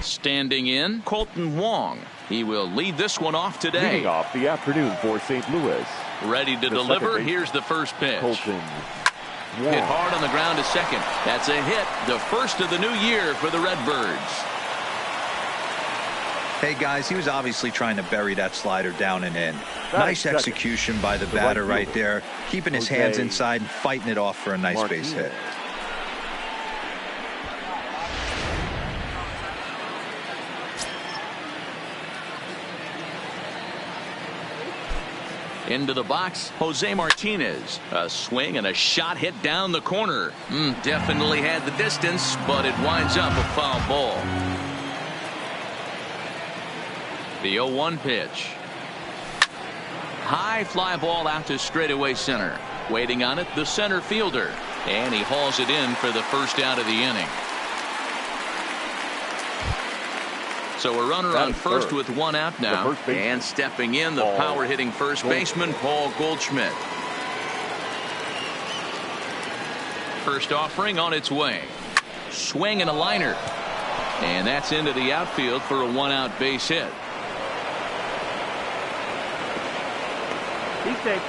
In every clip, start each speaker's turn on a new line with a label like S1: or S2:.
S1: Standing in, Colton Wong. He will lead this one off today.
S2: Leading off the afternoon for St. Louis.
S1: Ready to deliver. Here's the first pitch.
S2: Colton Wong.
S1: Hit hard on the ground to second. That's a hit. The first of the new year for the Redbirds.
S3: Hey guys, he was obviously trying to bury that slider down and in. Nice execution by the batter right there, keeping his hands inside and fighting it off for a nice base hit.
S1: Into the box, Jose Martinez. A swing and a shot hit down the corner. Definitely had the distance, but it winds up a foul ball. The 0-1 pitch. High fly ball out to straightaway center. Waiting on it, the center fielder. And he hauls it in for the first out of the inning. So a runner on first with one out now. And stepping in, the power hitting first baseman, Paul Goldschmidt. First offering on its way. Swing and a liner. And that's into the outfield for a one-out base hit.
S2: He's safe.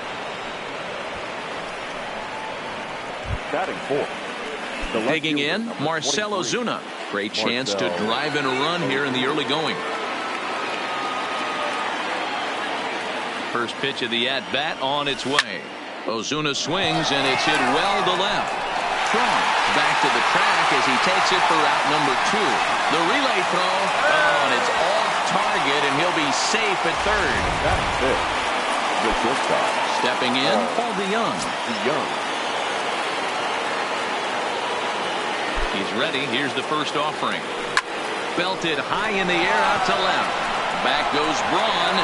S2: Batting fourth.
S1: Digging in, Marcell Ozuna. Great chance to drive in a run here in the early going. First pitch of the at-bat on its way. Ozuna swings, and it's hit well to left. Strong back to the track as he takes it for out number 2. The relay throw, and it's off target, and he'll be safe at third.
S2: That's it. The shortstop.
S1: Stepping in, Paul DeYoung. He's ready. Here's the first offering. Belted high in the air out to left. Back goes Braun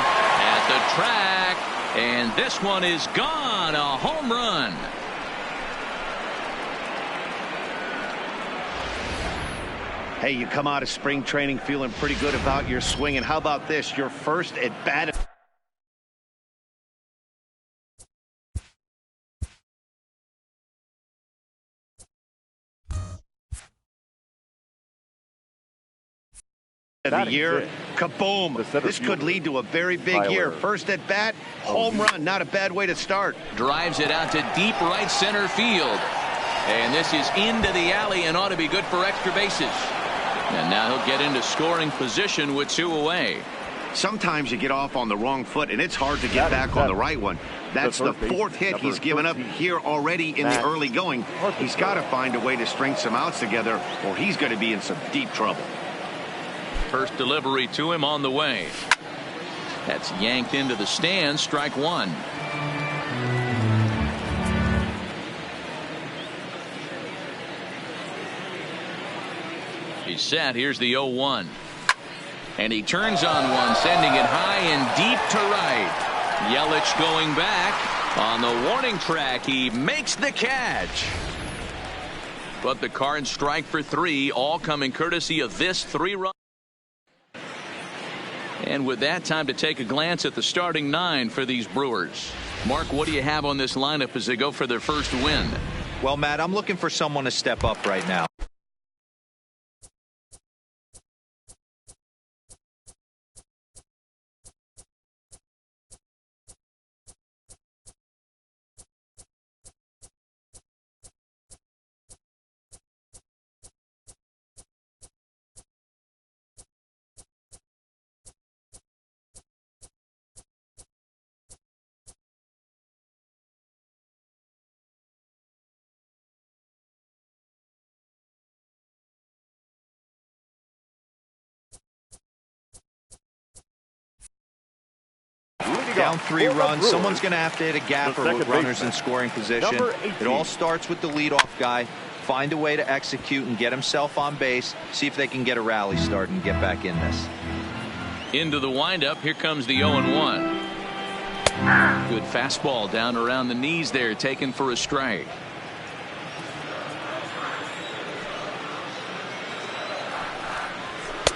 S1: at the track. And this one is gone. A home run.
S4: Hey, you come out of spring training feeling pretty good about your swing. And how about this? Your first at bat. Of the year, kaboom. This could lead to a very big year. First at bat, home run. Not a bad way to start.
S1: Drives it out to deep right center field. And this is into the alley and ought to be good for extra bases. And now he'll get into scoring position with 2 away.
S4: Sometimes you get off on the wrong foot, and it's hard to get back on the right one. That's the 4th hit he's given up here already in the early going. He's got to find a way to string some outs together, or he's going to be in some deep trouble.
S1: First delivery to him on the way. That's yanked into the stands. Strike 1. He's set. Here's the 0-1. And he turns on one, sending it high and deep to right. Yelich going back. On the warning track, he makes the catch. But the Cards strike for 3, all coming courtesy of this 3-run. And with that, time to take a glance at the starting 9 for these Brewers. Mark, what do you have on this lineup as they go for their first win?
S3: Well, Matt, I'm looking for someone to step up right now. Down 3 runs. Someone's going to have to hit a gapper with runners in scoring position. It all starts with the leadoff guy. Find a way to execute and get himself on base. See if they can get a rally started and get back in this.
S1: Into the windup. Here comes the 0-1. Good fastball down around the knees there, taken for a strike.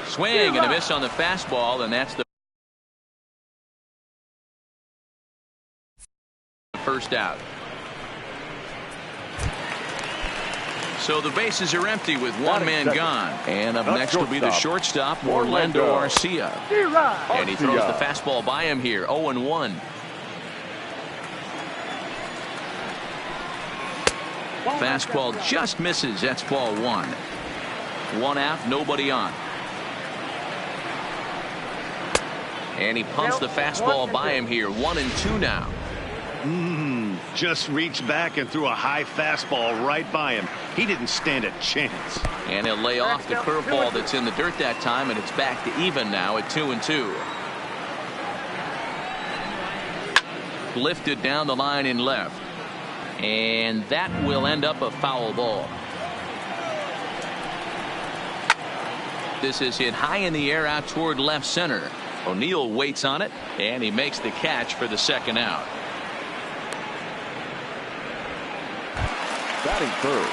S1: Swing and a miss on the fastball, and that's the first out. So the bases are empty with one man gone. And up next will be the shortstop, Orlando Arcia. And he throws the fastball by him here, 0-1. Fastball just misses. That's ball one. One out, nobody on. And he pumps the fastball by him here, 1-2 now.
S4: Just reached back and threw a high fastball right by him. He didn't stand a chance.
S1: And he'll lay off the curveball that's in the dirt that time, and it's back to even now at 2-2. Lifted down the line in left. And that will end up a foul ball. This is hit high in the air out toward left center. O'Neill waits on it, and he makes the catch for the second out.
S2: Batting third.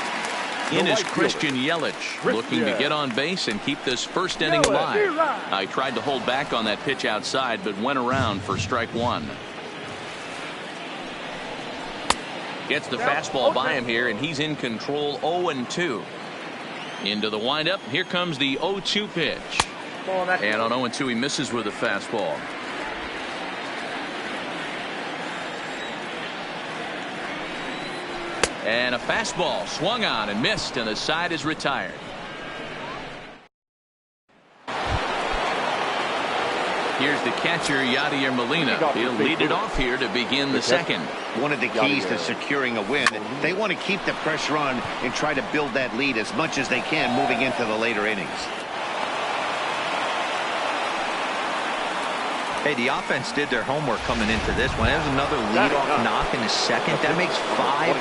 S1: In is Christian Yelich, looking to get on base and keep this first inning alive. I tried to hold back on that pitch outside, but went around for strike one. Gets the fastball by him here, and he's in control, 0-2. Into the windup. Here comes the 0-2 pitch. And on 0-2, he misses with a fastball. And a fastball swung on and missed, and the side is retired. Here's the catcher, Yadier Molina. He'll lead it off here to begin the second.
S4: One of the keys to securing a win, they want to keep the pressure on and try to build that lead as much as they can moving into the later innings.
S3: Hey, the offense did their homework coming into this one. There's another leadoff knock in the second. That makes five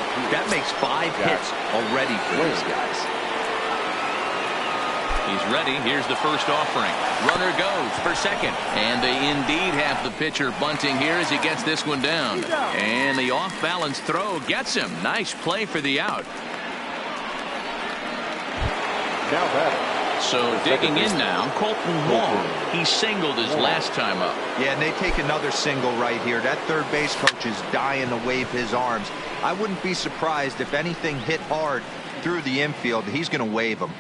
S3: hits already for these guys.
S1: He's ready. Here's the first offering. Runner goes for second. And they indeed have the pitcher bunting here as he gets this one down. And the off-balance throw gets him. Nice play for the out.
S2: Now batting.
S1: So digging in now, Colton Wong. He singled his last time up.
S3: Yeah, and they take another single right here. That third base coach is dying to wave his arms. I wouldn't be surprised if anything hit hard through the infield. He's going to wave them.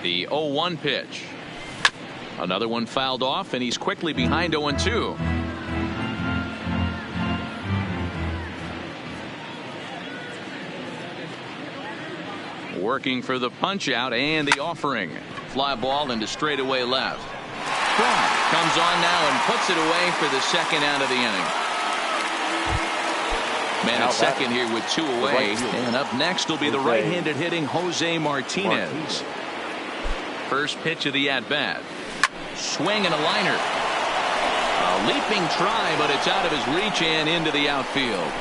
S1: The 0-1 pitch. Another one fouled off, and he's quickly behind 0-2. Working for the punch out and the offering. Fly ball into straightaway left. Comes on now and puts it away for the second out of the inning. Man at second here with two away. And up next will be the right-handed hitting Jose Martinez. First pitch of the at-bat. Swing and a liner. A leaping try, but it's out of his reach and into the outfield.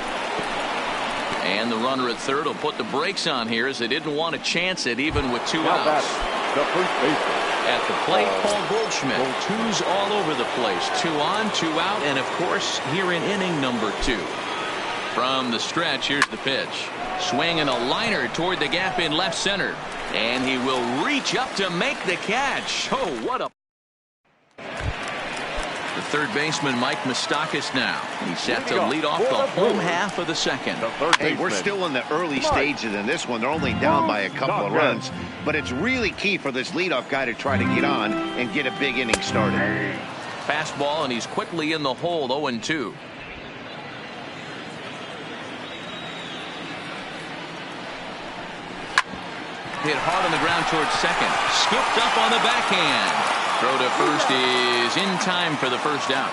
S1: And the runner at third will put the brakes on here as they didn't want to chance it even with two outs.
S2: The first baseman.
S1: At the plate, Paul Goldschmidt. Twos all over the place. 2 on, 2 out, and of course here in inning number 2. From the stretch, here's the pitch. Swing and a liner toward the gap in left center. And he will reach up to make the catch. Oh, what a... The third baseman, Mike Moustakas now. He's set to lead off the home half of the second.
S4: Hey, we're still in the early stages in this one. They're only down by a couple of runs. But it's really key for this leadoff guy to try to get on and get a big inning started.
S1: Fastball, and he's quickly in the hole, 0-2. Hit hard on the ground towards second. Scooped up on the backhand. Throw to first is in time for the first out.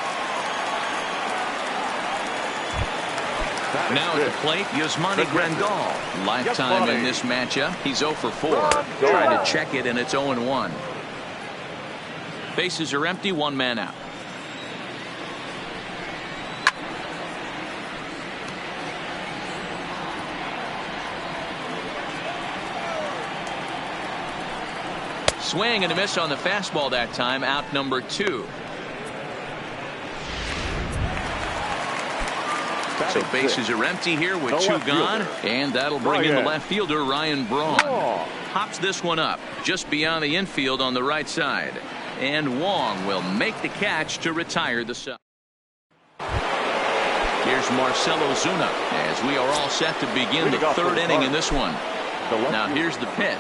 S1: Now at the plate, Yasmani Grandal. Lifetime in this matchup. He's 0 for 4. Trying to check it, and it's 0-1. Bases are empty, one man out. Swing and a miss on the fastball that time. Out number 2. So bases are empty here with 2 gone. And that'll bring in the left fielder, Ryan Braun. Hops this one up just beyond the infield on the right side. And Wong will make the catch to retire the side. Here's Marcell Ozuna as we are all set to begin the third inning in this one. Now here's the pitch.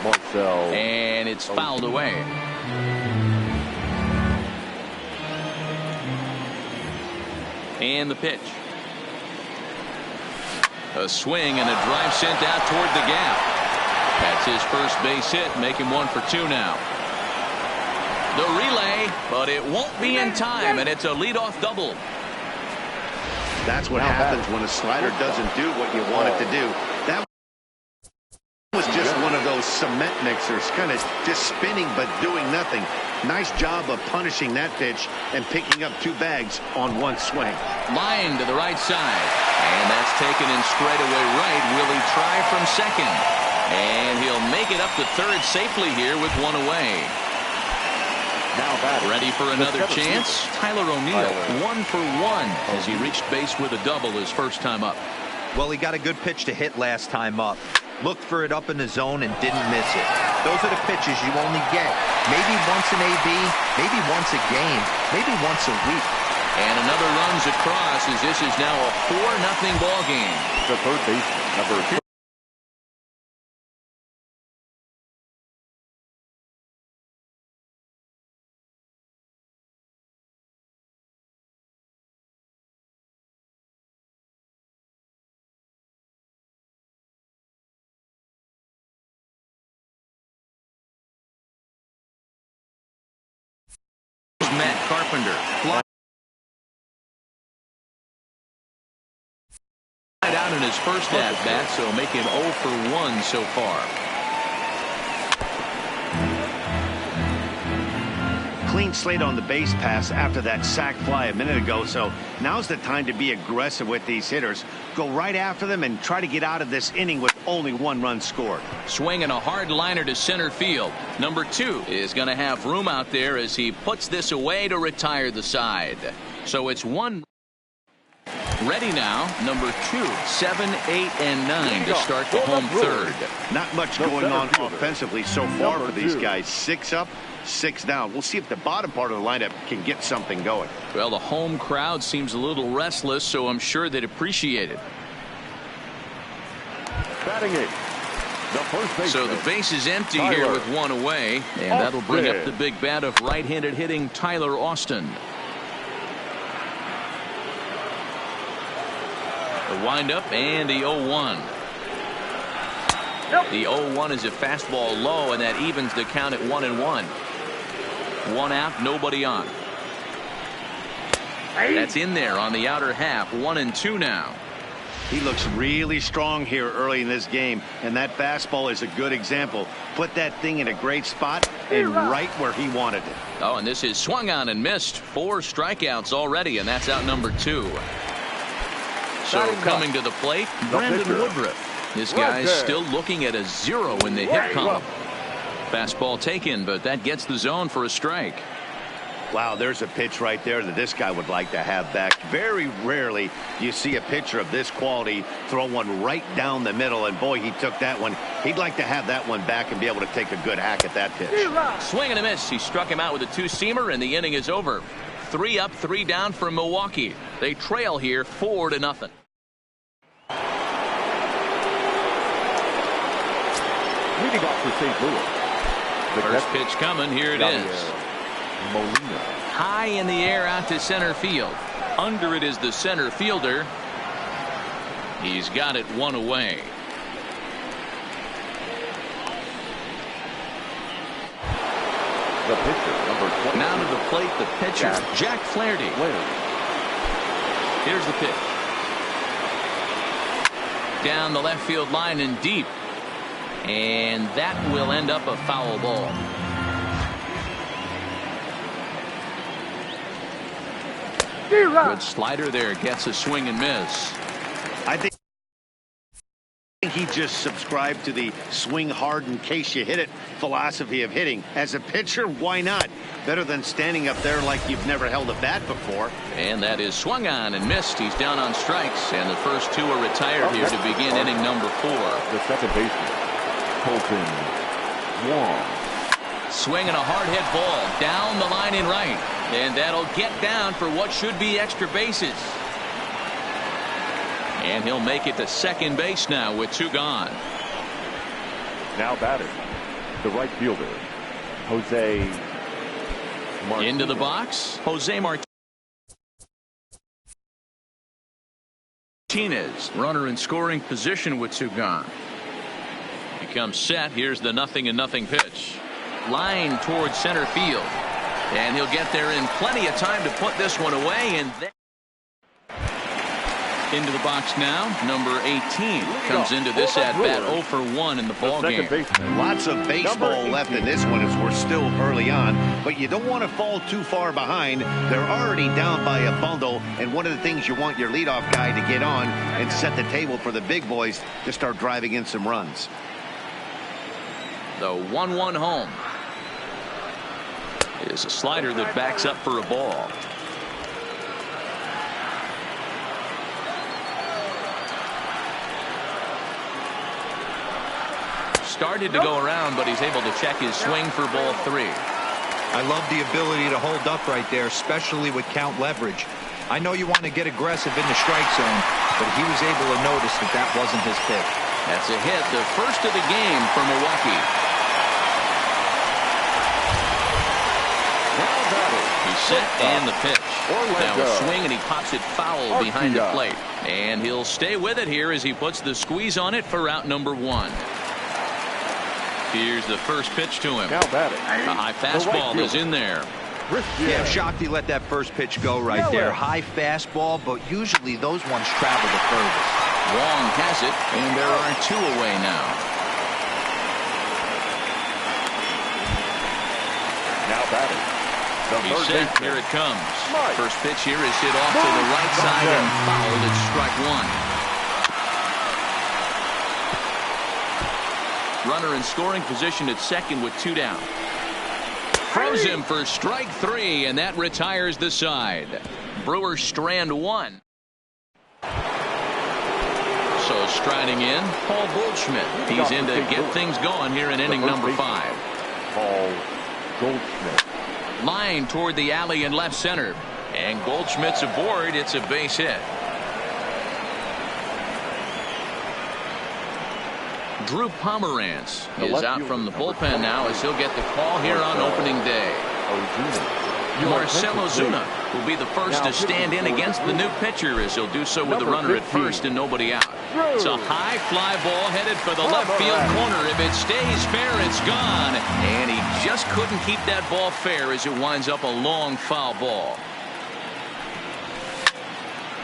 S1: And it's fouled away. And the pitch. A swing and a drive sent out toward the gap. That's his first base hit, making 1 for 2 now. The relay, but it won't be in time, and it's a leadoff double.
S4: That's what happens when a slider doesn't do what you want it to do. That was just one of those cement mixers, kind of just spinning but doing nothing. Nice job of punishing that pitch and picking up 2 bags on 1 swing.
S1: Line to the right side, and that's taken in straightaway right. Will he try from second? And he'll make it up to third safely here with 1 away. Ready for another chance? Tyler O'Neill, 1 for 1 as he reached base with a double his first time up.
S3: Well, he got a good pitch to hit last time up. Looked for it up in the zone and didn't miss it. Those are the pitches you only get. Maybe once an AB, maybe once a game, maybe once a week.
S1: And another runs across as this is now a 4-0 ball game.
S2: The third baseman, number 2.
S1: Matt Carpenter. Fly out in his first at-bat, so making 0 for 1 so far.
S4: Clean slate on the base pass after that sac fly a minute ago, so now's the time to be aggressive with these hitters. Go right after them and try to get out of this inning with only 1 run scored.
S1: Swinging a hard liner to center field. Number 2 is going to have room out there as he puts this away to retire the side. So it's 1. Ready now, number 2, 7, 8, and 9 to start the home third.
S4: Not much going on offensively so far for these guys. 6 up, 6 down. We'll see if the bottom part of the lineup can get something going.
S1: Well, the home crowd seems a little restless, so I'm sure they'd appreciate it.
S2: Batting 8.
S1: So the base is empty here with 1 away, and that'll bring up the big bat of right-handed hitting Tyler Austin. The windup and the 0-1. The 0-1 is a fastball low, and that evens the count at 1-1. 1 out, nobody on. That's in there on the outer half. 1-2 now.
S4: He looks really strong here early in this game, and that fastball is a good example. Put that thing in a great spot and right where he wanted it.
S1: Oh, and this is swung on and missed. 4 strikeouts already, and that's out number 2. So coming to the plate, Brandon Woodruff. This guy's still looking at a 0 in the hit column. Fastball taken, but that gets the zone for a strike.
S4: Wow, there's a pitch right there that this guy would like to have back. Very rarely do you see a pitcher of this quality throw one right down the middle, and boy, he took that one. He'd like to have that one back and be able to take a good hack at that pitch.
S1: Swing and a miss. He struck him out with a 2-seamer, and the inning is over. 3 up, 3 down for Milwaukee. They trail here 4-0.
S2: Leading off for St. Louis.
S1: First pitch coming. Here it is.
S2: Molina.
S1: High in the air out to center field. Under it is the center fielder. He's got it 1 away.
S2: The pitcher, number 20.
S1: Now to the plate, the pitcher, Jack Flaherty. Here's the pitch. Down the left field line and deep. And that will end up a foul ball. Good slider there, gets a swing and miss.
S4: I think he just subscribed to the swing hard in case you hit it philosophy of hitting. As a pitcher, why not? Better than standing up there like you've never held a bat before.
S1: And that is swung on and missed. He's down on strikes, and the first 2 are retired here to begin inning number 4.
S2: The second baseman, Colton Wong.
S1: Swinging a hard hit ball down the line in right, and that'll get down for what should be extra bases. And he'll make it to second base now with 2 gone.
S2: Now batting, the right fielder, Jose Martinez.
S1: Into the box, Jose Martinez. Runner in scoring position with 2 gone. He comes set. Here's the 0-0 pitch. Line towards center field. And he'll get there in plenty of time to put this one away. And then into the box now, number 18 comes into this at bat 0 for 1 in the ball game.
S4: Lots of baseball left in this one as we're still early on, but you don't want to fall too far behind. They're already down by a bundle, and one of the things you want your leadoff guy to get on and set the table for the big boys to start driving in some runs.
S1: The 1-1 home is a slider that backs up for a ball. Started to go around, but he's able to check his swing for ball 3.
S3: I love the ability to hold up right there, especially with count leverage. I know you want to get aggressive in the strike zone, but he was able to notice that that wasn't his pitch.
S1: That's a hit, the first of the game for Milwaukee. He's set and the pitch. Now a swing, and he pops it foul behind the plate. And he'll stay with it here as he puts the squeeze on it for out number 1. Here's the first pitch to him.
S2: Now batting.
S1: A high fastball is in there.
S3: Yeah, I'm shocked he let that first pitch go right there. High fastball, but usually those ones travel the furthest.
S1: Wong has it, and there are 2 away now.
S2: Now batting.
S1: He's set. Here it comes. First pitch here is hit off to the right side and fouled at strike 1. Runner in scoring position at second with 2 down. Throws him for strike 3, and that retires the side. Brewers strand 1. So striding in, Paul Goldschmidt. He's in to get things going here in inning number 5.
S2: Paul Goldschmidt.
S1: Line toward the alley in left center. And Goldschmidt's aboard. It's a base hit. Drew Pomerantz is out from the bullpen now as he'll get the call here on opening day. Marcell Ozuna will be the first to stand in against the new pitcher as he'll do so with the runner at first and nobody out. It's a high fly ball headed for the left field corner. If it stays fair, it's gone. And he just couldn't keep that ball fair as it winds up a long foul ball.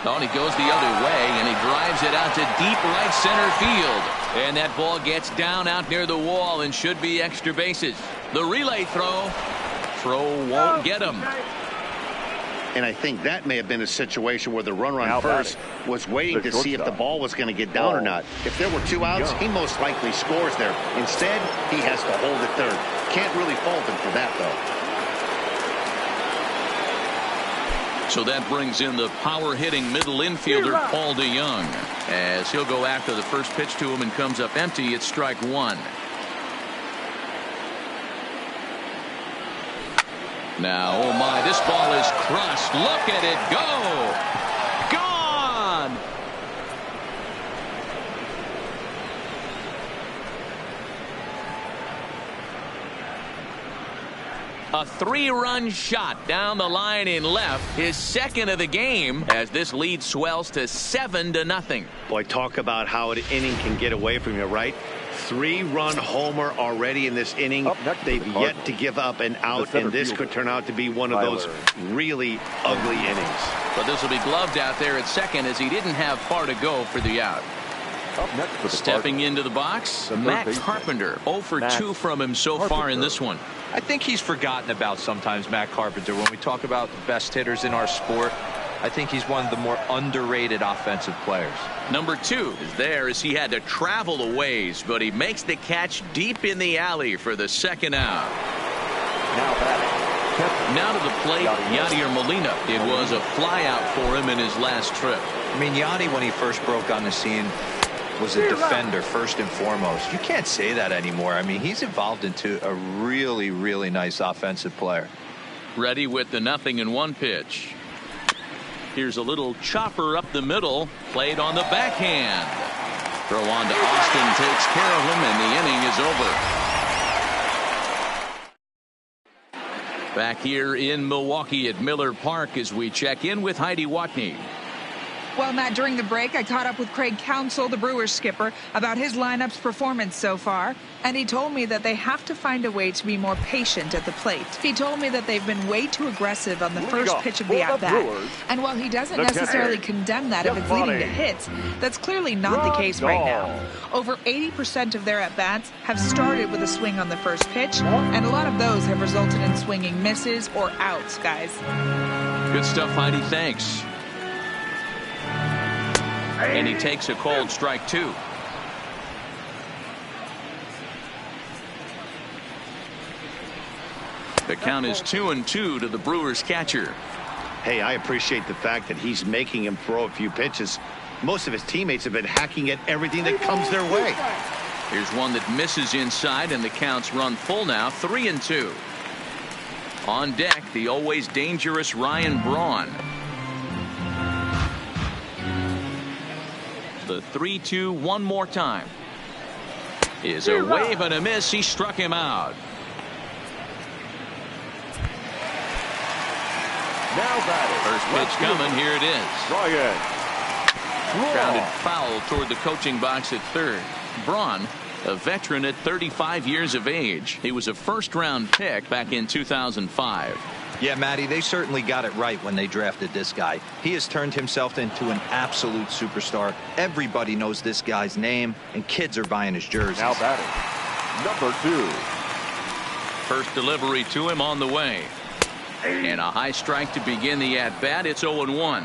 S1: Oh, and he goes the other way, and he drives it out to deep right center field. And that ball gets down out near the wall and should be extra bases. The relay throw. Throw won't get him.
S4: And I think that may have been a situation where the runner on first was waiting to see if the ball was going to get down or not. If there were 2 outs, he most likely scores there. Instead, he has to hold it third. Can't really fault him for that, though.
S1: So that brings in the power-hitting middle infielder, Paul DeJong, as he'll go after the first pitch to him and comes up empty at strike 1. Now, oh my, this ball is crushed. Look at it go. Gone. A 3-run shot down the line in left, his second of the game, as this lead swells to 7-0.
S4: Boy, talk about how an inning can get away from you, right? 3-run homer already in this inning. They've yet to give up an out, and this could turn out to be one of those really ugly innings.
S1: But this will be gloved out there at second as he didn't have far to go for the out. Stepping into the box, Matt Carpenter. 0 for 2 from him so far in this one.
S3: I think he's forgotten about sometimes, Matt Carpenter. When we talk about the best hitters in our sport, I think he's one of the more underrated offensive players.
S1: Number 2 is there as he had to travel a ways, but he makes the catch deep in the alley for the second out. Now to the plate, Yadier Molina. It was a fly out for him in his last trip.
S3: I mean, Yadi, when he first broke on the scene, was a defender first and foremost. You can't say that anymore. I mean, he's evolved into a really, really nice offensive player.
S1: Ready with the 0-1 pitch. Here's a little chopper up the middle, played on the backhand. Throw on to Austin takes care of him, and the inning is over. Back here in Milwaukee at Miller Park as we check in with Heidi Watney.
S5: Well, Matt, during the break, I caught up with Craig Counsell, the Brewers skipper, about his lineup's performance so far, and he told me that they have to find a way to be more patient at the plate. He told me that they've been way too aggressive on the first pitch of the at-bat, and while he doesn't necessarily condemn that if it's leading to hits, that's clearly not the case right now. Over 80% of their at-bats have started with a swing on the first pitch, and a lot of those have resulted in swinging misses or outs, guys.
S1: Good stuff, Heidi. Thanks. And he takes a cold strike, too. The count is 2-2 to the Brewers catcher.
S4: Hey, I appreciate the fact that he's making him throw a few pitches. Most of his teammates have been hacking at everything that comes their way.
S1: Here's one that misses inside, and the count's run full now, 3-2. On deck, the always dangerous Ryan Braun. The 3-2 one more time. Is a wave and a miss. He struck him out.
S2: Now batting.
S1: First pitch coming. Here it is.
S2: Ryan.
S1: Grounded foul toward the coaching box at third. Braun, a veteran at 35 years of age. He was a first-round pick back in 2005.
S3: Yeah, Matty, they certainly got it right when they drafted this guy. He has turned himself into an absolute superstar. Everybody knows this guy's name, and kids are buying his jerseys.
S2: Now batting, number 2.
S1: First delivery to him on the way. And a high strike to begin the at-bat. It's 0-1.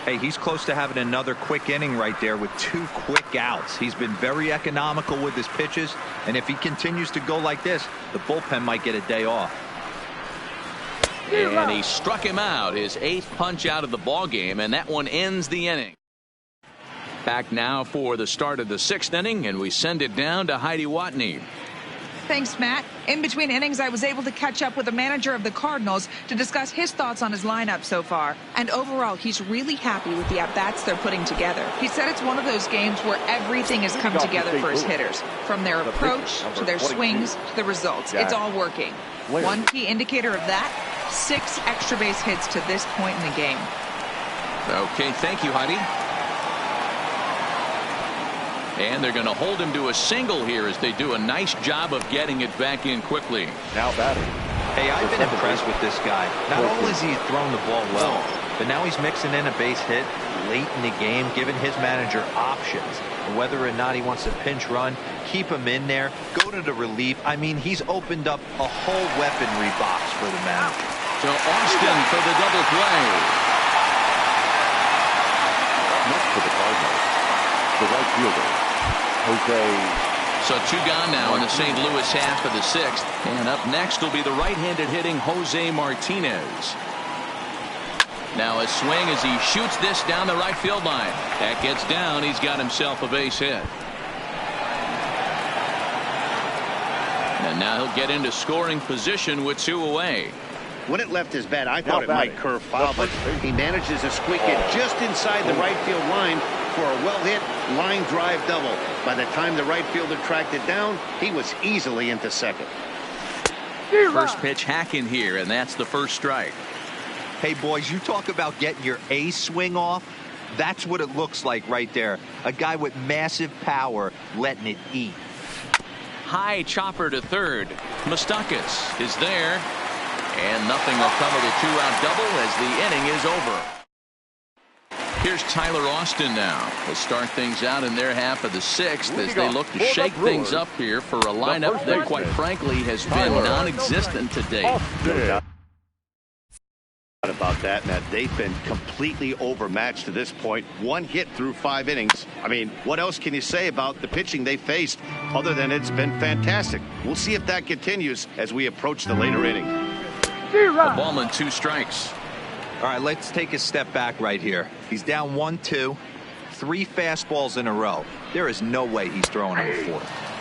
S3: Hey, he's close to having another quick inning right there with 2 quick outs. He's been very economical with his pitches, and if he continues to go like this, the bullpen might get a day off.
S1: And he struck him out, his 8th punch out of the ball game, and that one ends the inning. Back now for the start of the 6th inning, and we send it down to Heidi Watney.
S5: Thanks, Matt. In between innings, I was able to catch up with the manager of the Cardinals to discuss his thoughts on his lineup so far. And overall, he's really happy with the at-bats they're putting together. He said it's one of those games where everything has come together for his hitters, from their approach to their swings to the results. It's all working. One key indicator of that, 6 extra base hits to this point in the game.
S1: Okay, thank you, Heidi. And they're going to hold him to a single here as they do a nice job of getting it back in quickly.
S2: Now batting.
S3: Hey, I've been impressed with this guy. Not only has he thrown the ball well, but now he's mixing in a base hit late in the game, giving his manager options. Whether or not he wants to pinch run, keep him in there, go to the relief. I mean, he's opened up a whole weaponry box for the manager.
S1: So Austin for the double play.
S2: Next for the Cardinals, the right fielder, Jose.
S1: So 2 gone now in the St. Louis half of the 6th. And up next will be the right-handed hitting Jose Martinez. Now a swing as he shoots this down the right field line. That gets down. He's got himself a base hit. And now he'll get into scoring position with 2 away.
S4: When it left his bat, I thought it might curve foul, but he manages to squeak it just inside the right field line for a well-hit line drive double. By the time the right fielder tracked it down, he was easily into second.
S1: First pitch hacking here, and that's the first strike.
S3: Hey, boys, you talk about getting your A swing off. That's what it looks like right there. A guy with massive power letting it eat.
S1: High chopper to third. Moustakas is there. And nothing will come of the 2-out double as the inning is over. Here's Tyler Austin now to start things out in their half of the 6th as they look to shake things up here for a lineup that quite frankly has been non-existent to date.
S4: No doubt about that, Matt. They've been completely overmatched to this point. 1 hit through 5 innings. I mean, what else can you say about the pitching they faced other than it's been fantastic? We'll see if that continues as we approach the later innings.
S1: A ball and 2 strikes.
S3: All right, let's take a step back right here. He's down 1-2, 3 fastballs in a row. There is no way he's throwing on the 4th.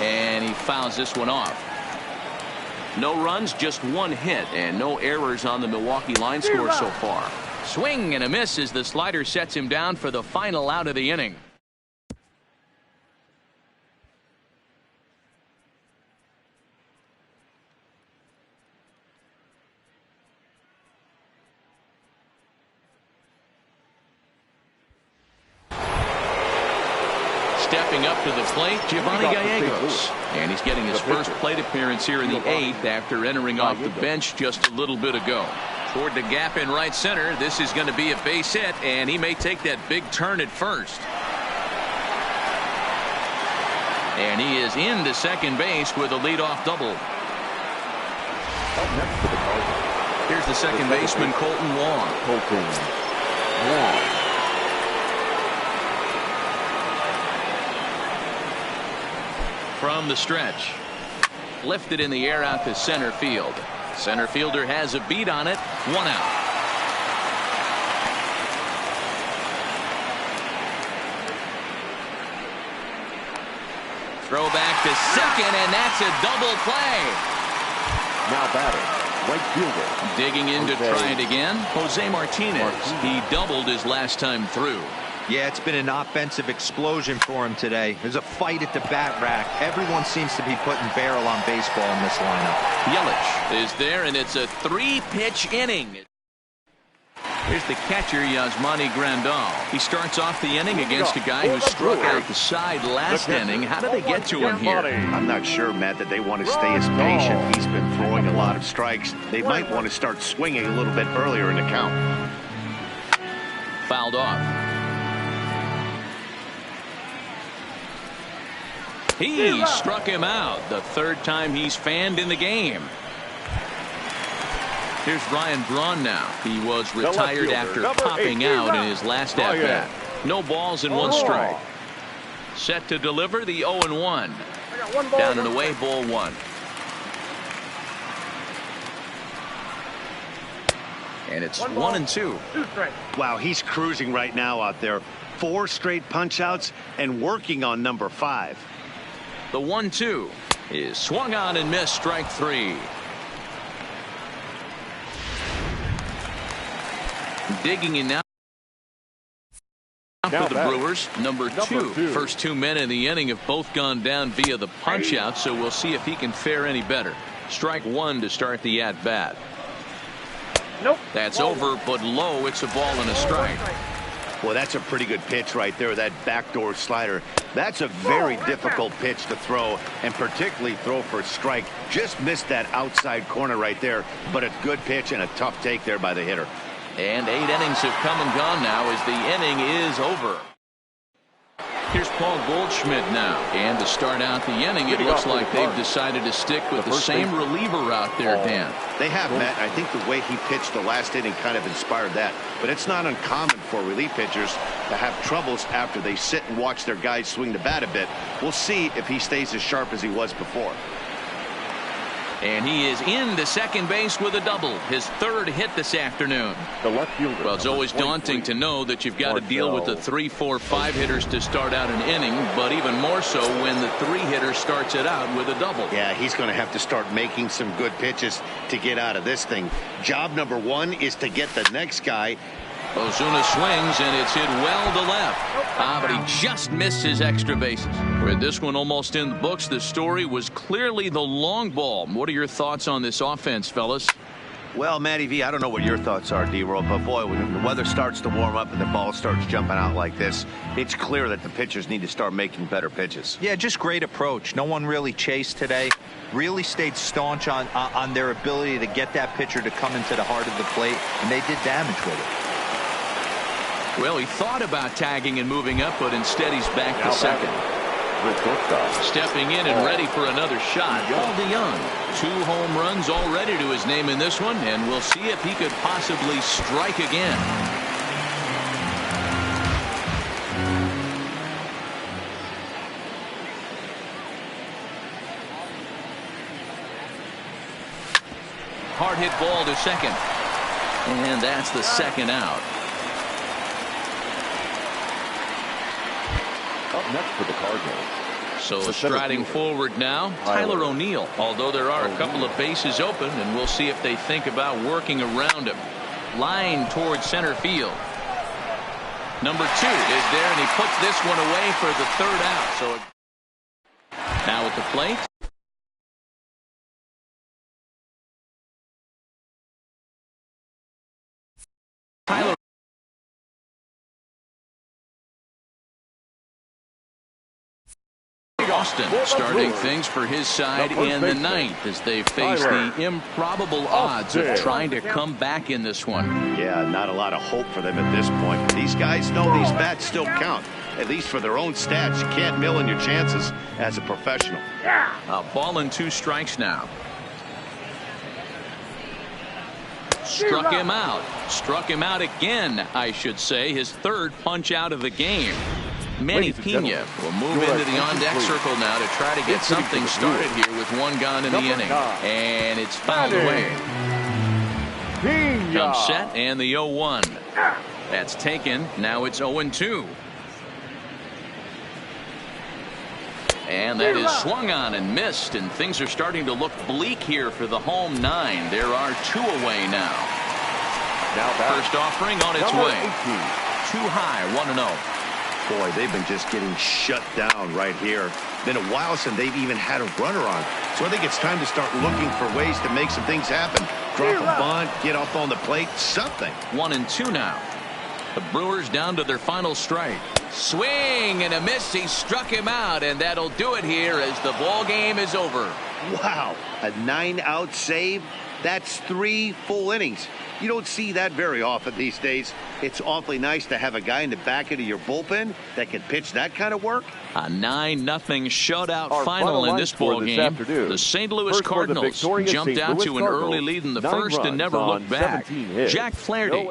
S1: And he fouls this one off. No runs, just one hit, and no errors on the Milwaukee line score so far. Swing and a miss as the slider sets him down for the final out of the inning. Stepping up to the plate, Giovanni Gallegos. And he's getting his first plate appearance here in the 8th after entering off the bench just a little bit ago. Toward the gap in right center. This is going to be a base hit, and he may take that big turn at first. And he is into second base with a leadoff double. Here's the second baseman, Colton Wong. From the stretch. Lifted in the air out to center field. Center fielder has a beat on it. 1 out. Throw back to second, and that's a double play.
S2: Now batting, right fielder.
S1: Digging in to try it again, Jose Martinez. He doubled his last time through.
S3: Yeah, it's been an offensive explosion for him today. There's a fight at the bat rack. Everyone seems to be putting barrel on baseball in this lineup.
S1: Yelich is there, and it's a 3-pitch inning. Here's the catcher, Yasmani Grandal. He starts off the inning against a guy who struck out the side last inning. How did they get to him here?
S4: I'm not sure, Matt, that they want to stay as patient. He's been throwing a lot of strikes. They might want to start swinging a little bit earlier in the count.
S1: Fouled off. He struck him out, the 3rd time he's fanned in the game. Here's Ryan Braun now. He was retired after popping out in his last at-bat. No balls and 1 strike. Set to deliver the 0-1. Down and away, ball 1. And it's 1-2.
S4: Wow, he's cruising right now out there. 4 straight punch-outs and working on number 5.
S1: The 1-2 is swung on and missed, strike 3. Digging in now for the Brewers, number 2. First 2 men in the inning have both gone down via the punch out, so we'll see if he can fare any better. Strike 1 to start the at bat. That's over, but low. It's a ball and a strike.
S4: Well, that's a pretty good pitch right there, that backdoor slider. That's a very difficult pitch to throw, and particularly throw for a strike. Just missed that outside corner right there, but a good pitch and a tough take there by the hitter.
S1: And 8 innings have come and gone now as the inning is over. Here's Paul Goldschmidt now. And to start out the inning, it looks like they've decided to stick with the same reliever out there, Dan.
S4: They have, Matt. I think the way he pitched the last inning kind of inspired that. But it's not uncommon for relief pitchers to have troubles after they sit and watch their guys swing the bat a bit. We'll see if he stays as sharp as he was before.
S1: And he is into second base with a double. His 3rd hit this afternoon.
S2: The left fielder.
S1: Well, it's always daunting to know that you've got to deal with the 3, 4, 5 hitters to start out an inning, but even more so when the 3 hitter starts it out with a double.
S4: Yeah, he's going to have to start making some good pitches to get out of this thing. Job number 1 is to get the next guy.
S1: Ozuna swings, and it's hit well to left. But he just missed his extra bases. With this one almost in the books, the story was clearly the long ball. What are your thoughts on this offense, fellas?
S4: Well, Matty V, I don't know what your thoughts are, D-Roll, but boy, when the weather starts to warm up and the ball starts jumping out like this, it's clear that the pitchers need to start making better pitches.
S3: Yeah, just great approach. No one really chased today. Really stayed staunch on their ability to get that pitcher to come into the heart of the plate, and they did damage with it.
S1: Well, he thought about tagging and moving up, but instead he's back to second. Stepping in and ready for another shot, Paul DeJong. 2 home runs already to his name in this one, and we'll see if he could possibly strike again. Hard hit ball to second. And that's the second out.
S2: Up next for the Cardinals,
S1: So striding forward now, Tyler O'Neill. Although there are a couple of bases open, and we'll see if they think about working around him. Line towards center field. Number 2 is there, and he puts this one away for the 3rd out. So now at the plate. Tyler Austin starting things for his side in the 9th as they face the improbable odds of trying to come back in this one.
S4: Yeah, not a lot of hope for them at this point. These guys know these bats still count, at least for their own stats. You can't mill in your chances as a professional.
S1: A ball and 2 strikes now. Struck him out. Struck him out again, I should say. His 3rd punch out of the game. Manny Pena will move into the on-deck circle now to try to get something started here with 1 gone in the inning. And it's fouled away. Comes set and the 0-1. That's taken. Now it's 0-2. And that is swung on and missed, and things are starting to look bleak here for the home 9. There are 2 away now. First offering on its way. Too high, 1-0.
S4: Boy, they've been just getting shut down right here. Been a while since they've even had a runner on. So I think it's time to start looking for ways to make some things happen. Drop a bunt, get up on the plate, something.
S1: 1-2 now. The Brewers down to their final strike. Swing and a miss. He struck him out, and that'll do it here as the ball game is over.
S4: Wow, a 9-out save? That's 3 full innings. You don't see that very often these days. It's awfully nice to have a guy in the back end of your bullpen that can pitch that kind of work.
S1: A 9-0 shutout final in this ball game. The St. Louis Cardinals jumped out to an early lead in the first and never looked back. Jack Flaherty.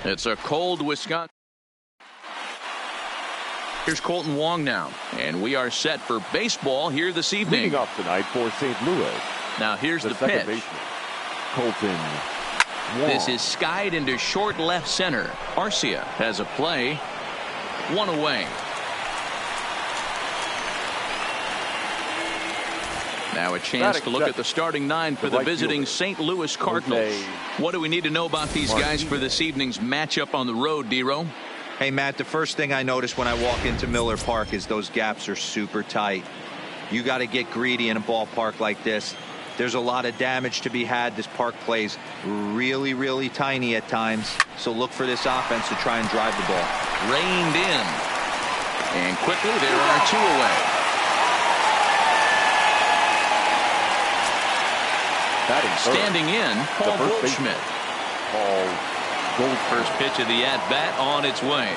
S1: It's a cold Wisconsin. Here's Colton Wong now, and we are set for baseball here this evening.
S2: Leading off tonight for St. Louis.
S1: Now here's the
S2: second
S1: pitch.
S2: baseman, Colton Wong.
S1: This is skied into short left center. Arcia has a play. One away. Now a chance to look at the starting nine for the visiting St. Louis Cardinals. What do we need to know about these guys for this evening's matchup on the road, D-Row?
S3: Hey, Matt, the first thing I notice when I walk into Miller Park is those gaps are super tight. You got to get greedy in a ballpark like this. There's a lot of damage to be had. This park plays really, really tiny at times. So look for this offense to try and drive the ball.
S1: Reined in. And quickly there are two away. Standing in, Paul Goldschmidt. First pitch of the at-bat on its way.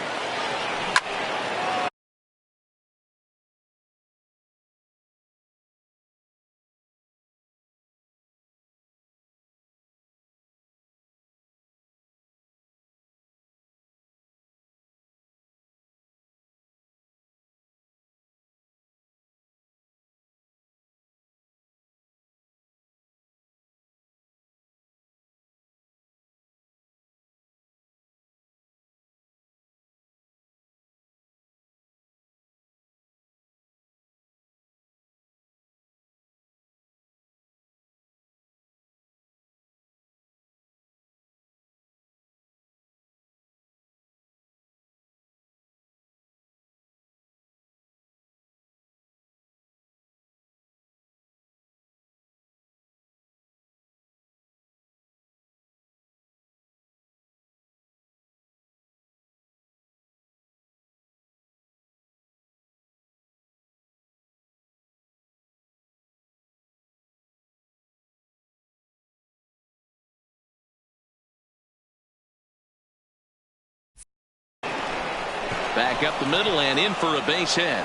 S1: Back up the middle and in for a base hit.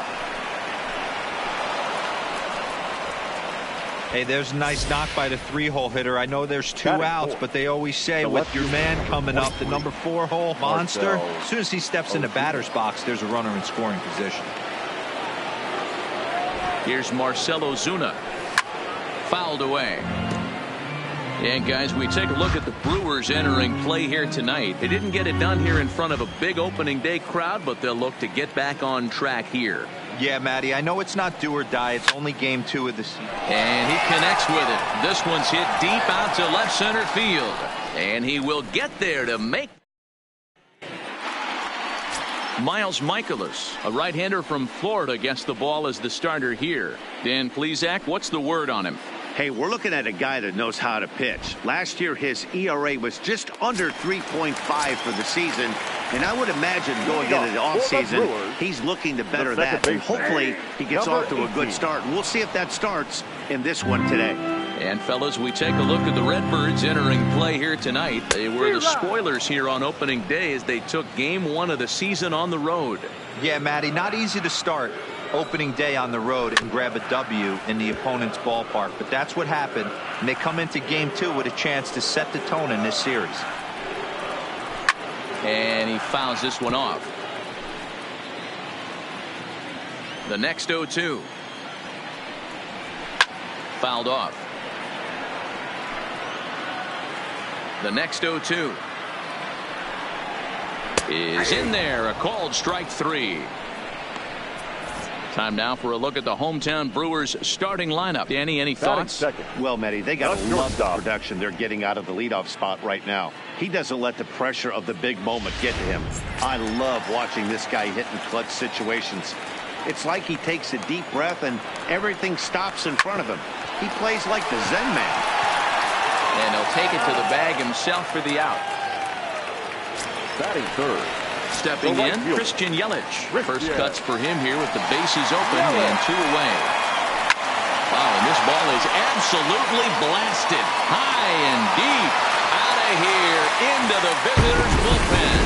S3: Hey, there's a nice knock by the 3-hole hitter. I know there's 2 outs, but they always say with your man coming up, the number 4-hole monster, as soon as he steps in the batter's box, there's a runner in scoring position.
S1: Here's Marcell Ozuna. Fouled away. And guys, we take a look at the Brewers entering play here tonight. They didn't get it done here in front of a big opening day crowd, but they'll look to get back on track here.
S3: Yeah, Matty, I know it's not do or die. It's only game 2 of the season.
S1: And he connects with it. This one's hit deep out to left center field. And he will get there to make. Miles Mikolas, a right-hander from Florida, gets the ball as the starter here. Dan Plesac, what's the word on him?
S4: Hey, we're looking at a guy that knows how to pitch. Last year, his ERA was just under 3.5 for the season. And I would imagine going into the offseason, he's looking to better that. And hopefully, he gets off to a good start. And we'll see if that starts in this one today.
S1: And, fellas, we take a look at the Redbirds entering play here tonight. They were the spoilers here on opening day as they took game 1 of the season on the road.
S3: Yeah, Matty, not easy to start opening day on the road and grab a W in the opponent's ballpark. But that's what happened. And they come into game 2 with a chance to set the tone in this series.
S1: And he fouls this one off. The next 0-2. Fouled off. The next 0-2 is in there. A called strike 3. Time now for a look at the hometown Brewers starting lineup. Danny, any thoughts?
S4: Well, Matty, they got to love the production they're getting out of the leadoff spot right now. He doesn't let the pressure of the big moment get to him. I love watching this guy hit in clutch situations. It's like he takes a deep breath and everything stops in front of him. He plays like the Zen man.
S1: And he'll take it to the bag himself for the out.
S2: Batting third.
S1: Stepping in, Christian Yelich. First cuts for him here with the bases open and 2 away. Wow, and this ball is absolutely blasted. High and deep. Out of here into the visitors' bullpen.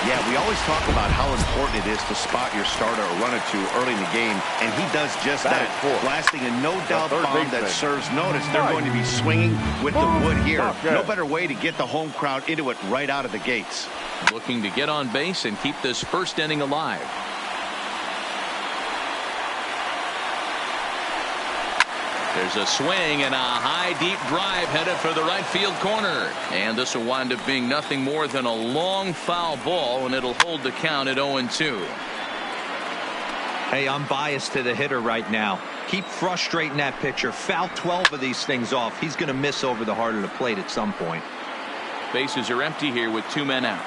S4: Yeah, we always talk about how important it is to spot your starter or run it to early in the game, and he does just that, blasting a no-doubt bomb that serves notice. They're going to be swinging with the wood here. No better way to get the home crowd into it right out of the gates.
S1: Looking to get on base and keep this first inning alive. There's a swing and a high deep drive headed for the right field corner, and this will wind up being nothing more than a long foul ball, and it'll hold the count at 0-2.
S3: Hey, I'm biased to the hitter right now. Keep frustrating that pitcher. Foul 12 of these things off. He's going to miss over the heart of the plate at some point.
S1: Bases are empty here with 2 men out.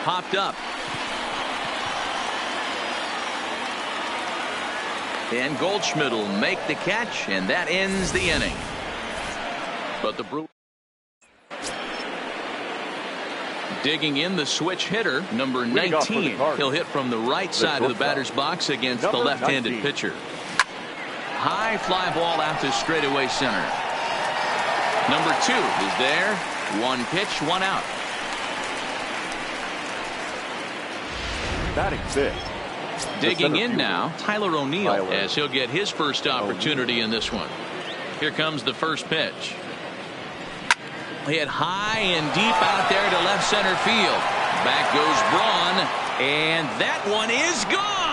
S1: Popped up. And Goldschmidt will make the catch, and that ends the inning. But the Brewers digging in, the switch hitter, number 19. He'll hit from the right side of the batter's box against the left-handed pitcher. High fly ball out to straightaway center. Number 2 is there. 1 pitch, 1 out.
S2: Batting 5th.
S1: Digging in now, Tyler O'Neill, as he'll get his first opportunity in this one. Here comes the first pitch. Hit high and deep out there to left center field. Back goes Braun, and that one is gone.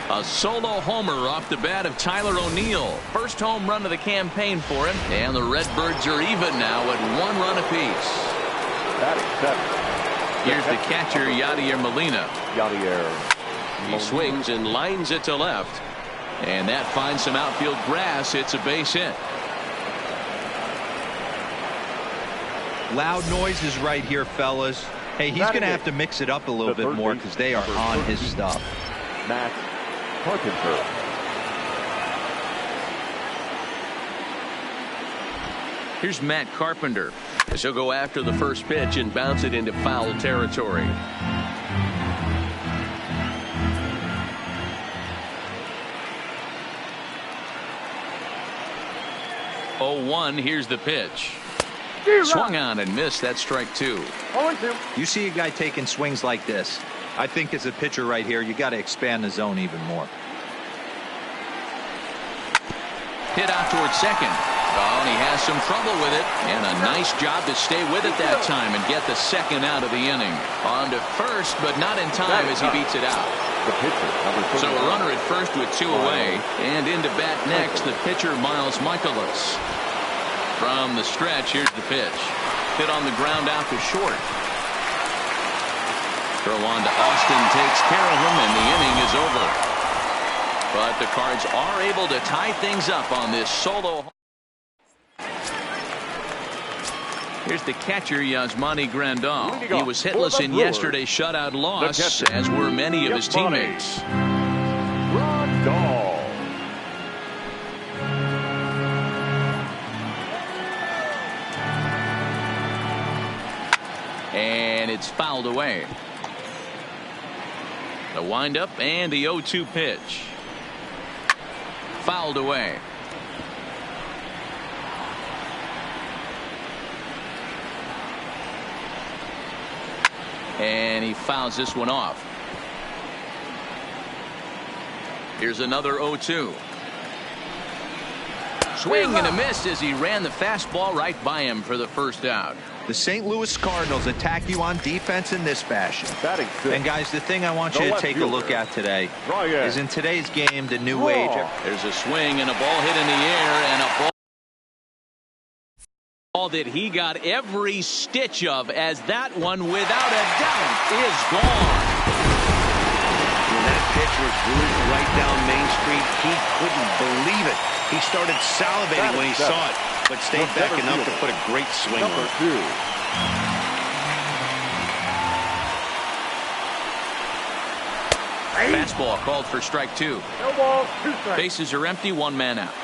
S1: A solo homer off the bat of Tyler O'Neill. First home run of the campaign for him, and the Redbirds are even now at 1 run apiece. Here's the catcher, Yadier Molina. He swings and lines it to left, and that finds some outfield grass. It's a base hit.
S3: Loud noises right here, fellas. Hey, he's going to have to mix it up a little bit more because they are on his stuff.
S2: Matt Carpenter.
S1: Here's Matt Carpenter as he'll go after the first pitch and bounce it into foul territory. 0-1. Here's the pitch. Swung on and missed. That strike 2.
S3: You see a guy taking swings like this. I think as a pitcher right here, you got to expand the zone even more.
S1: Hit out towards second. Oh, and he has some trouble with it. And a nice job to stay with it that time and get the second out of the inning. On to first, but not in time as he beats it out. So a runner at first with 2 away. And into bat next, the pitcher, Miles Michaelis. From the stretch, here's the pitch. Hit on the ground out to short. Throw on to Austin, takes care of him, and the inning is over. But the Cards are able to tie things up on this solo. Here's the catcher, Yasmani Grandal. He was hitless in yesterday's shutout loss, as were many of his teammates.
S2: Grandal.
S1: And it's fouled away. The windup and the 0-2 pitch. Fouled away. And he fouls this one off. Here's another 0-2. Swing and a miss as he ran the fastball right by him for the first out.
S3: The St. Louis Cardinals attack you on defense in this fashion. And guys, the thing I want you to take a look at today is in today's game, the new age.
S1: There's a swing and a ball hit in the air, and a ball that he got every stitch of, as that one, without a doubt, is gone.
S4: When that pitch was bruised right down Main Street, he couldn't believe it. He started salivating when he saw it, but stayed back enough to put a great swing on it.
S1: Fastball called for strike 2.
S2: No ball, 2 strikes.
S1: Bases are empty, 1 man out.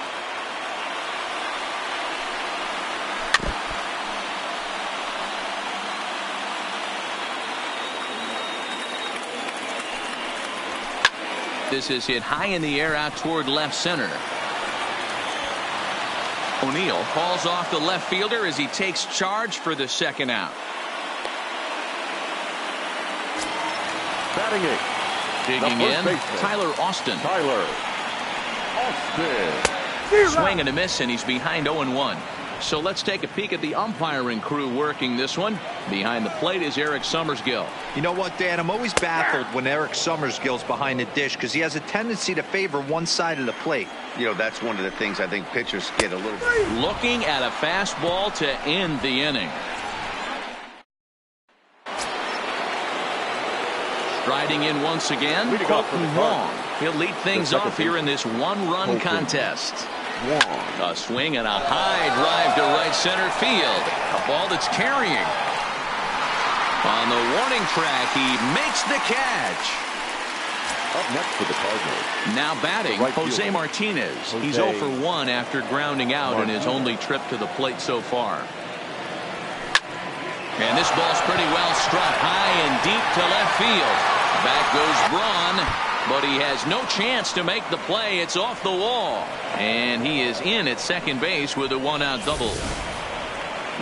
S1: This is hit high in the air out toward left center. O'Neill calls off the left fielder as he takes charge for the second out.
S2: Batting it.
S1: Digging in,
S2: baseman,
S1: Tyler Austin.
S2: Tyler Austin.
S1: Swing and a miss, and he's behind 0-1. So let's take a peek at the umpiring crew working this one. Behind the plate is Eric Summersgill.
S3: You know what, Dan? I'm always baffled when Eric Summersgill's behind the dish because he has a tendency to favor one side of the plate.
S4: You know, that's one of the things I think pitchers get a little.
S1: Looking at a fastball to end the inning. Striding in once again, Colton Wong. He'll lead things off here in this one-run contest. A swing and a high drive to right center field. A ball that's carrying. On the warning track, he makes the catch.
S2: Up next for the Cardinals.
S1: Now batting, Jose Martinez. He's 0 for 1 after grounding out in his only trip to the plate so far. And this ball's pretty well struck high and deep to left field. Back goes Braun, but he has no chance to make the play. It's off the wall. And he is in at second base with a one-out double.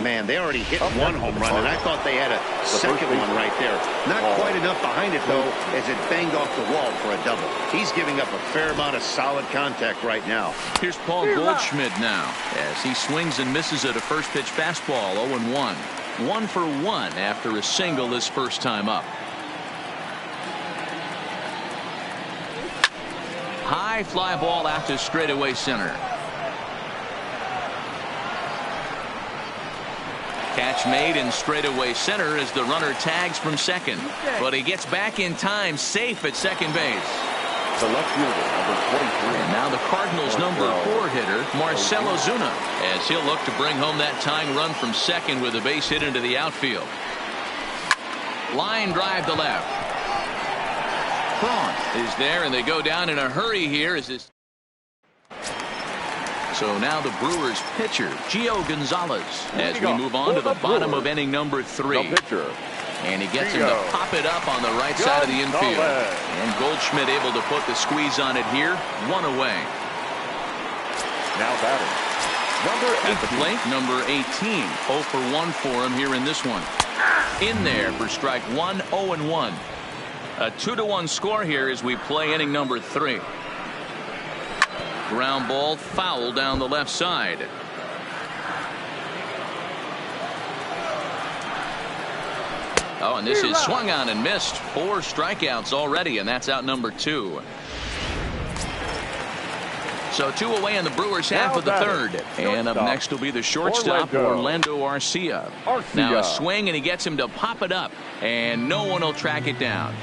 S4: Man, they already hit one home run, and I thought they had a second one right there. Not quite enough behind it, though, as it banged off the wall for a double. He's giving up a fair amount of solid contact right now.
S1: Here's Paul Goldschmidt now as he swings and misses at a first pitch fastball. 0-1. 1 for 1 after a single his first time up. High fly ball out to straightaway center. Catch made in straightaway center as the runner tags from second. But he gets back in time, safe at second base.
S2: The left fielder, number 23.
S1: And now the Cardinals' number 4 hitter, Marcell Ozuna, as he'll look to bring home that tying run from second with a base hit into the outfield. Line drive to left. Braun is there, and they go down in a hurry here as this. So now the Brewers pitcher, Gio Gonzalez, as we move on to the bottom of inning number 3. And he gets him to pop it up on the right side of the infield. And Goldschmidt able to put the squeeze on it here. 1 away.
S2: Now batting.
S1: At the plate, number 18. 0 for 1 for him here in this one. In there for strike 1, 0-1. A 2-1 score here as we play inning number 3. Ground ball foul down the left side. Oh, and this is swung on and missed. 4 strikeouts already, and that's out number 2. So 2 away in the Brewers half of the third. And up next will be the shortstop, Orlando Arcia. Now a swing, and he gets him to pop it up, and no one will track it down.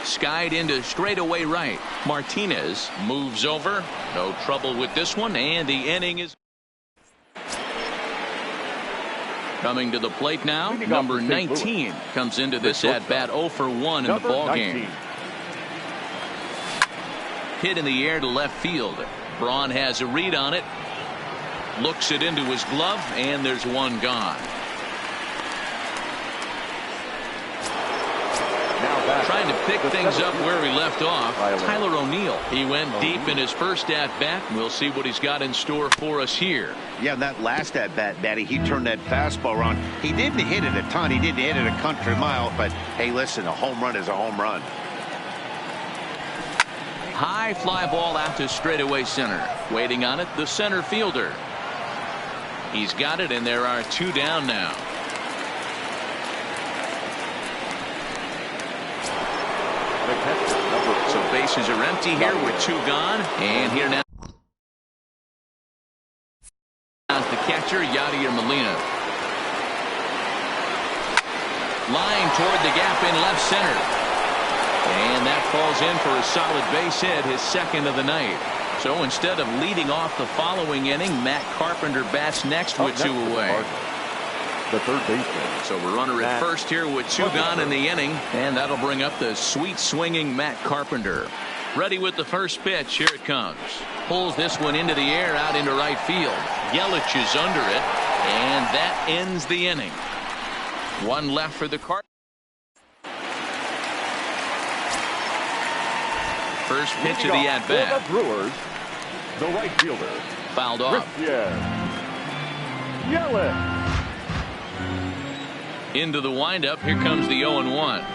S1: Skied into straightaway right. Martinez moves over. No trouble with this one, and the inning is coming to the plate now. Number 19 comes into this at bat 0 for 1 in the ball game. Hit in the air to left field. Braun has a read on it. Looks it into his glove, and there's one gone. Trying to pick things up where he left off, Tyler O'Neill. He went deep in his first at-bat. We'll see what he's got in store for us here.
S4: Yeah, that last at-bat, Daddy, he turned that fastball around. He didn't hit it a ton. He didn't hit it a country mile. But, hey, listen, a home run is a home run.
S1: High fly ball out to straightaway center. Waiting on it, the center fielder. He's got it, and there are 2 down now. So bases are empty here with 2 gone. And here now is the catcher, Yadier Molina. Line toward the gap in left center. And that falls in for a solid base hit, his second of the night. So instead of leading off the following inning, Matt Carpenter bats next with 2 away.
S2: The third baseman.
S1: So we're runner at first here with 2 gone in the inning, and that'll bring up the sweet swinging Matt Carpenter. Ready with the first pitch. Here it comes. Pulls this one into the air out into right field. Yelich is under it, and that ends the inning. 1 left for the Cardinals. First pitch of the at-bat.
S2: The Brewers, the right fielder.
S1: Fouled off.
S2: Yelich.
S1: Into the windup. Here comes the 0-1.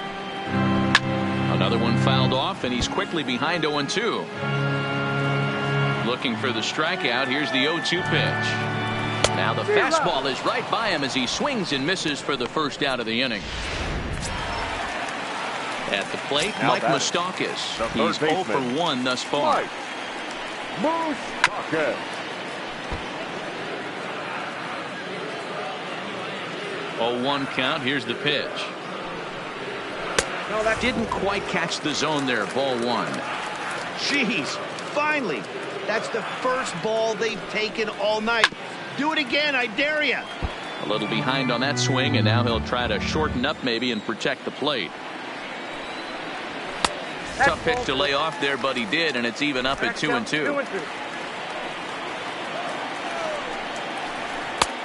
S1: Another one fouled off, and he's quickly behind 0-2. Looking for the strikeout. Here's the 0-2 pitch. Now the fastball is right by him as he swings and misses for the first out of the inning. At the plate, Mike Moustakas. He's 0 for 1 thus far.
S2: Moustakas.
S1: 0-1 count. Here's the pitch. No, that didn't quite catch the zone there. Ball 1.
S4: Jeez, finally. That's the first ball they've taken all night. Do it again, I dare you.
S1: A little behind on that swing, and now he'll try to shorten up maybe and protect the plate. Tough pitch to lay off there, but he did, and it's even up at 2-2.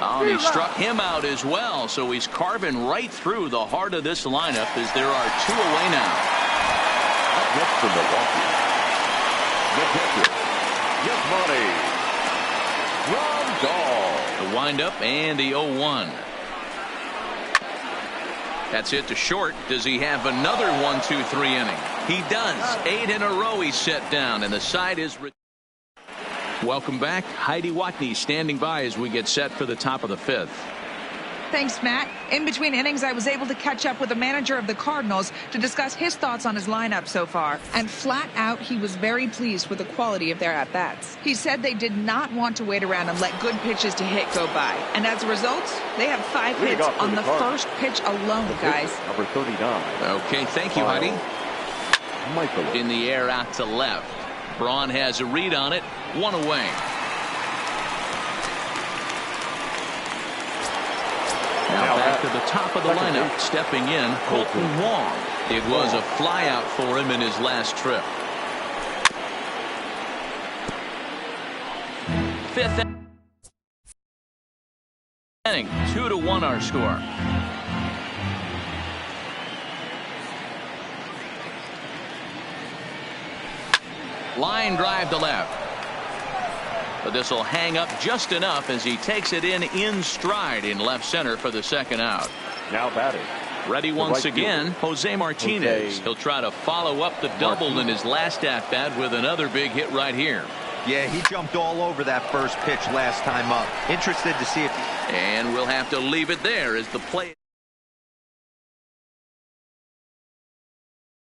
S1: Oh, he struck him out as well, so he's carving right through the heart of this lineup as there are 2 away now.
S2: Up next for Milwaukee, the pitcher, Yasmani Grandal.
S1: The windup and the 0-1. That's hit to short. Does he have another 1-2-3 inning? He does. 8 in a row he's set down, and the side is. Welcome back. Heidi Watney standing by as we get set for the top of the 5th.
S5: Thanks, Matt. In between innings, I was able to catch up with the manager of the Cardinals to discuss his thoughts on his lineup so far. And flat out, he was very pleased with the quality of their at-bats. He said they did not want to wait around and let good pitches to hit go by. And as a result, they have 5 hits on the first pitch alone, guys.
S2: Number 39.
S1: Okay, thank you, Heidi.
S2: Michael.
S1: In the air out to left. Braun has a read on it. 1 away. Now back to the top of the lineup. Stepping in, Colton Wong. It was a flyout for him in his last trip. 5th inning. 2-1 our score. Line drive to left. But this will hang up just enough as he takes it in stride in left center for the second out.
S2: Now batting.
S1: Ready once again, Jose Martinez. He'll try to follow up the double in his last at-bat with another big hit right here.
S3: Yeah, he jumped all over that first pitch last time up. Interested to see if.
S1: And we'll have to leave it there as the play.